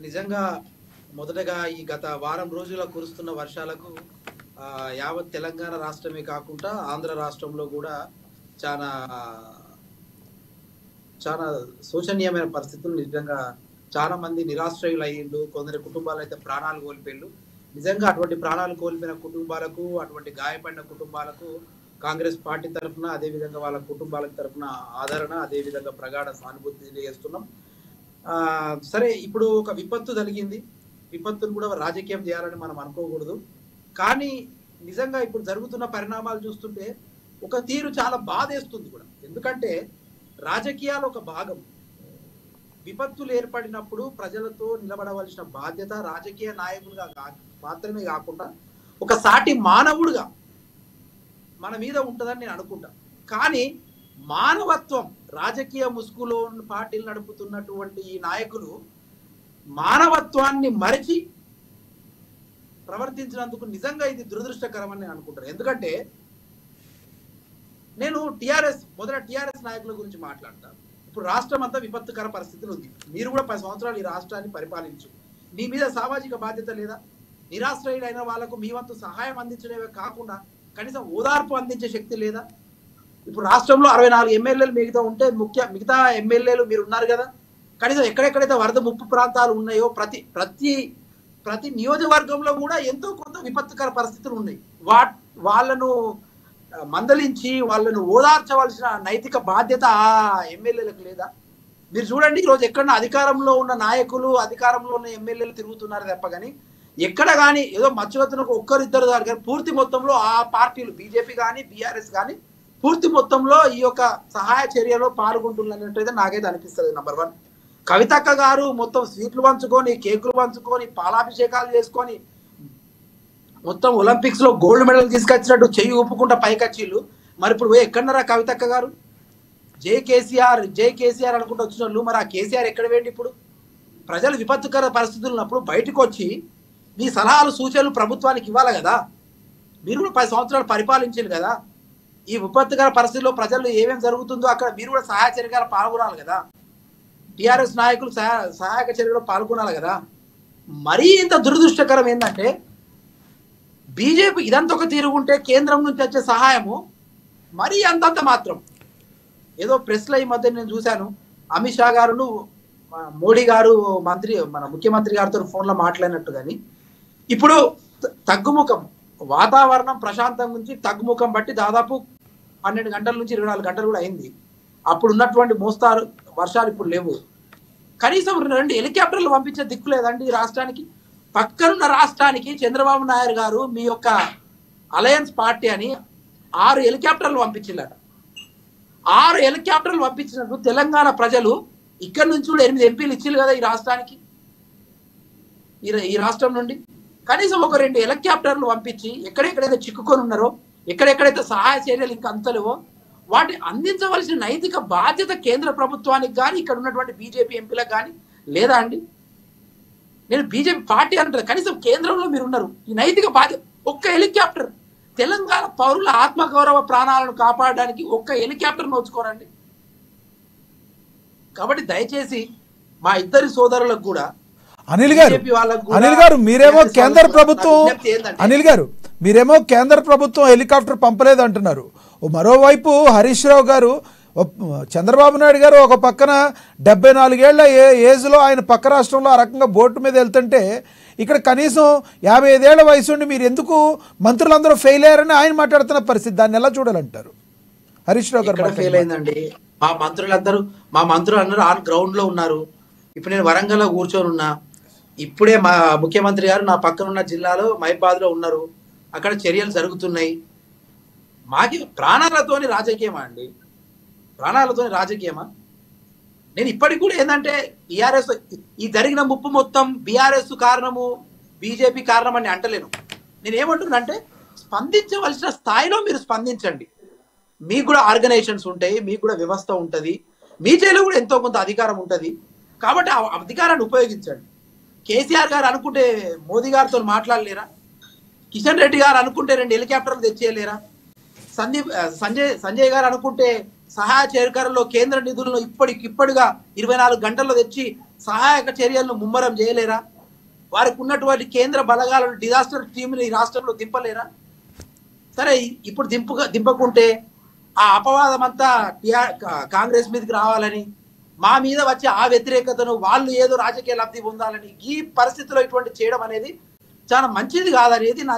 నిజంగా మొదటగా ఈ గత వారం రోజుల కురుస్తున్న వర్షాలకు యావత్ తెలంగాణ రాష్ట్రమే కాకుండా ఆంధ్ర రాష్ట్రంలో కూడా చాలా చాలా శోచనీయమైన పరిస్థితులు. నిజంగా చాలా మంది నిరాశ్రయులు అయ్యిండు, కొందరి కుటుంబాలు అయితే ప్రాణాలు కోల్పోయిండు. నిజంగా అటువంటి ప్రాణాలు కోల్పోయిన కుటుంబాలకు, అటువంటి గాయపడిన కుటుంబాలకు కాంగ్రెస్ పార్టీ తరఫున, అదేవిధంగా వాళ్ళ కుటుంబాల తరఫున ఆదరణ, అదేవిధంగా ప్రగాఢ సానుభూతి తెలియజేస్తున్నాం. సరే, ఇప్పుడు ఒక విపత్తు జరిగింది, విపత్తును కూడా రాజకీయం చేయాలని మనం అనుకోకూడదు. కానీ నిజంగా ఇప్పుడు జరుగుతున్న పరిణామాలు చూస్తుంటే ఒక తీరు చాలా బాధేస్తుంది కూడా. ఎందుకంటే రాజకీయాలు ఒక భాగం. విపత్తులు ఏర్పడినప్పుడు ప్రజలతో నిలబడవలసిన బాధ్యత రాజకీయ నాయకులుగా మాత్రమే కాకుండా ఒక సాటి మానవుడుగా మన మీద ఉంటుందని నేను అనుకుంటా. కానీ మానవత్వం, రాజకీయ ముసుగులో పార్టీలు నడుపుతున్నటువంటి ఈ నాయకులు మానవత్వాన్ని మరిచి ప్రవర్తించినందుకు నిజంగా ఇది దురదృష్టకరమని నేను అనుకుంటాను. ఎందుకంటే నేను మొదట టిఆర్ఎస్ నాయకుల గురించి మాట్లాడతాను. ఇప్పుడు రాష్ట్రం అంతా విపత్తుకర పరిస్థితులు ఉంది. మీరు కూడా 10 సంవత్సరాలు ఈ రాష్ట్రాన్ని పరిపాలించు, మీ మీద సామాజిక బాధ్యత లేదా? నిరాశ్రయులైన వాళ్లకు మీ వంతు సహాయం అందించడమే కాకుండా కనీసం ఓదార్పు అందించే శక్తి లేదా? ఇప్పుడు రాష్ట్రంలో 64 ఎమ్మెల్యేలు మిగతా మిగతా ఎమ్మెల్యేలు మీరు ఉన్నారు కదా, కనీసం ఎక్కడెక్కడైతే వరద ముప్పు ప్రాంతాలు ఉన్నాయో ప్రతి నియోజకవర్గంలో కూడా ఎంతో కొంత విపత్తుకర పరిస్థితులు ఉన్నాయి. వాళ్ళను మందలించి వాళ్ళను ఓదార్చవలసిన నైతిక బాధ్యత ఆ ఎమ్మెల్యేలకు లేదా? మీరు చూడండి, ఈరోజు ఎక్కడ అధికారంలో ఉన్న నాయకులు, అధికారంలో ఉన్న ఎమ్మెల్యేలు తిరుగుతున్నారు తప్ప కానీ ఎక్కడ కానీ ఏదో మధ్యవర్తులకు ఒక్కరిద్దరు కానీ పూర్తి మొత్తంలో ఆ పార్టీలు బీజేపీ కానీ బీఆర్ఎస్ కానీ పూర్తి మొత్తంలో ఈ యొక్క సహాయ చర్యలో పాల్గొంటున్నట్టయితే నాకైతే అనిపిస్తుంది. నెంబర్ 1, కవితక్క గారు మొత్తం స్వీట్లు పంచుకొని, కేకులు పంచుకొని, పాలాభిషేకాలు చేసుకొని మొత్తం ఒలింపిక్స్ లో గోల్డ్ మెడల్ తీసుకొచ్చినట్టు చెయ్యి ఊపుకుంటా పైకచ్చిళ్ళు. మరి ఇప్పుడు ఎక్కడన్నారా కవితక్క గారు? జై కేసీఆర్ అనుకుంటూ వచ్చిన వాళ్ళు, మరి ఆ కేసీఆర్ ఎక్కడ వేయండి? ఇప్పుడు ప్రజలు విపత్తుకర పరిస్థితులు ఉన్నప్పుడు బయటకు వచ్చి మీ సలహాలు సూచనలు ప్రభుత్వానికి ఇవ్వాలి కదా. మీరు కూడా 10 సంవత్సరాలు పరిపాలించారు కదా. ఈ విపత్తుకర పరిస్థితుల్లో ప్రజలు ఏమేమి జరుగుతుందో అక్కడ మీరు కూడా సహాయ చర్యలు పాల్గొనాలి కదా. టిఆర్ఎస్ నాయకులు సహాయక చర్యలో పాల్గొనాలి కదా. మరీ ఇంత దురదృష్టకరం ఏంటంటే బీజేపీ ఇదంతా ఒక తీరుగుంటే కేంద్రం నుంచి వచ్చే సహాయము మరీ అంతంత మాత్రం. ఏదో ప్రెస్లో ఈ మధ్య నేను చూశాను, అమిత్ షా గారును మోడీ గారు మన ముఖ్యమంత్రి గారితో ఫోన్లో మాట్లాడినట్టు. కానీ ఇప్పుడు తగ్గుముఖం, వాతావరణం ప్రశాంతం నుంచి తగ్గుముఖం బట్టి దాదాపు 12 గంటల నుంచి 24 గంటలు కూడా అయింది. అప్పుడు ఉన్నటువంటి మోస్తారు వర్షాలు ఇప్పుడు లేవు. కనీసం 2 హెలికాప్టర్లు పంపించే దిక్కు లేదండి ఈ రాష్ట్రానికి. పక్కనున్న రాష్ట్రానికి చంద్రబాబు నాయుడు గారు మీ యొక్క అలయన్స్ పార్టీ అని 6 హెలికాప్టర్లు పంపించిల్లట. 6 హెలికాప్టర్లు పంపించినట్టు తెలంగాణ ప్రజలు ఇక్కడ నుంచి కూడా 8 ఎంపీలు ఇచ్చిల్లు కదా ఈ రాష్ట్రానికి. ఈ రాష్ట్రం నుండి కనీసం ఒక 2 హెలికాప్టర్లు పంపించి ఎక్కడెక్కడైతే చిక్కుకొని ఉన్నారో, ఎక్కడెక్కడైతే సహాయ చర్యలు ఇంకా అంతలేవో వాటిని అందించవలసిన నైతిక బాధ్యత కేంద్ర ప్రభుత్వానికి కానీ ఇక్కడ ఉన్నటువంటి బీజేపీ ఎంపీలకు కానీ లేదా అండి? నేను బీజేపీ పార్టీ అంటారు, కనీసం కేంద్రంలో మీరు ఉన్నారు. ఈ నైతిక బాధ్యత, ఒక్క హెలికాప్టర్ తెలంగాణ పౌరుల ఆత్మగౌరవ ప్రాణాలను కాపాడడానికి ఒక్క హెలికాప్టర్ నోచుకోరండి. కాబట్టి దయచేసి మా ఇద్దరి సోదరులకు కూడా అనిల్ గారు మీరేమో కేంద్ర ప్రభుత్వం హెలికాప్టర్ పంపలేదు అంటున్నారు. మరోవైపు హరీష్ రావు గారు, చంద్రబాబు నాయుడు గారు ఒక పక్కన 74 ఏళ్ల ఏజ్లో ఆయన పక్క రాష్ట్రంలో ఆ రకంగా బోటు మీద వెళ్తుంటే ఇక్కడ కనీసం 55 ఏళ్ల వయసు ఉండి మీరు ఎందుకు మంత్రులందరూ ఫెయిల్ అయ్యారని ఆయన మాట్లాడుతున్న పరిస్థితి, దాన్ని ఎలా చూడాలంటారు? హరీష్ రావు గారు ఫెయిల్ అయిందండి. మా మంత్రులు అందరూ ఆన్ గ్రౌండ్ లో ఉన్నారు. ఇప్పుడు నేను వరంగల్లో కూర్చొని ఉన్నా. ఇప్పుడే మా ముఖ్యమంత్రి గారు నా పక్కన ఉన్న జిల్లాలో మహిబాద్ లో ఉన్నారు. అక్కడ చర్యలు జరుగుతున్నాయి. మాకి ప్రాణాలతోని రాజకీయమా అండి? ప్రాణాలతోని రాజకీయమా? నేను ఇప్పటికి కూడా ఏంటంటే బీఆర్ఎస్ ఈ జరిగిన ముప్పు మొత్తం బీఆర్ఎస్ కారణము, బీజేపీ కారణం అని అంటలేను. నేను ఏమంటున్నానంటే స్పందించవలసిన స్థాయిలో మీరు స్పందించండి. మీకు కూడా ఆర్గనైజేషన్స్ ఉంటాయి, మీకు కూడా వ్యవస్థ ఉంటుంది, మీ చేతిలో కూడా ఎంతో కొంత అధికారం ఉంటుంది. కాబట్టి ఆ అధికారాన్ని ఉపయోగించండి. కేసీఆర్ గారు అనుకుంటే మోదీ గారితో మాట్లాడలేరా? కిషన్ రెడ్డి గారు అనుకుంటే 2 హెలికాప్టర్లు తెచ్చేయలేరా? సంజయ్ గారు అనుకుంటే సహాయ చేరుకరలో కేంద్ర నిధులను ఇప్పటిగా 24 గంటల్లో తెచ్చి సహాయక చర్యలను ముమ్మరం చేయలేరా? వారికి ఉన్నటువంటి కేంద్ర బలగాలను డిజాస్టర్ టీంని ఈ రాష్ట్రంలో దింపలేరా? సరే, ఇప్పుడు దింపకుంటే ఆ అపవాదం అంతా కాంగ్రెస్ మీదకి రావాలని, మా మీద వచ్చే ఆ వ్యతిరేకతను వాళ్ళు ఏదో రాజకీయ లబ్ధి పొందాలని ఈ పరిస్థితిలో ఇటువంటి చేయడం అనేది చాలా మంచిది కాదనేది నా